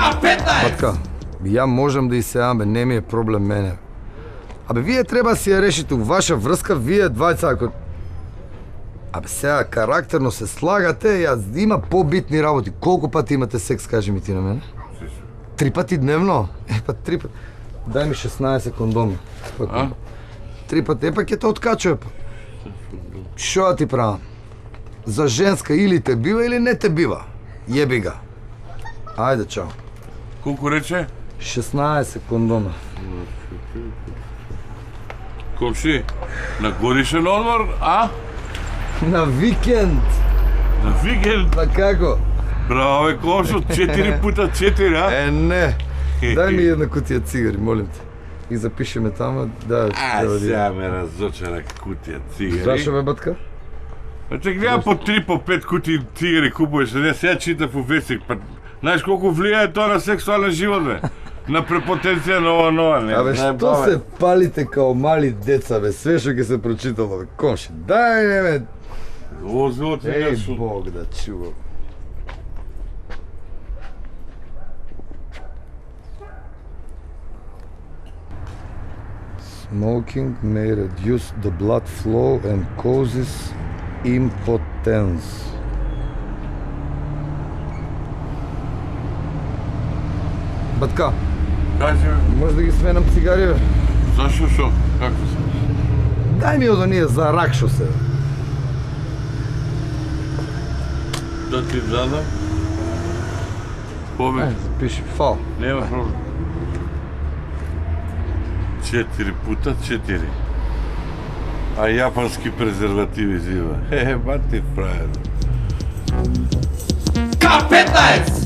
Батка, ја можам да исеам, бе, не ми е проблем мене. Абе, вие треба си ја решите ваша врска, вие двајца, ако... Абе, сега карактерно се слагате, ја има побитни работи. Колку пати имате секс, кажи ми ти на мене? 3 пати дневно? Епа, 3 пати. Дај ми 16 кондоми. 3 пати, епа ќе те откачу, епа. Шо да ти правам? За женска или те бива или не те бива. Јеби га. Ајде, чао. Колку рече? 16 кондома. Комши, на годишен одмор, а? На викенд. На викенд? Па како? Браво, бе, комшо, 4 пута 4, а? Не. Дај ми една кутија цигари, молим те. И запишеме тама, да... Сега ме разочара кутија цигари. Зашо, бе, батка? Чек, гледа по 3, по 5 кутии цигари купуваш, не сега читав у вестник, па... Знаеш колку влијае тоа на сексуален живот, бе? На препотенција на ова, не? Абе, што се палите као мали деца, бе? Све што ќе се прочитало, бе, комши. Дај, не, бе. Озот, Еј, Бог да чува. Smoking may reduce the blood flow and causes impotence. Батка, Кажи, бе. може да ги сменам цигари, бе? Зашо шо? Како се? Дај ми од оние за рак шо се, бе. Да ти дадам? Побе, Запиши, фал. нема проблем. 4 пута 4. А јапански презервативи зива. Бати праведно. K15!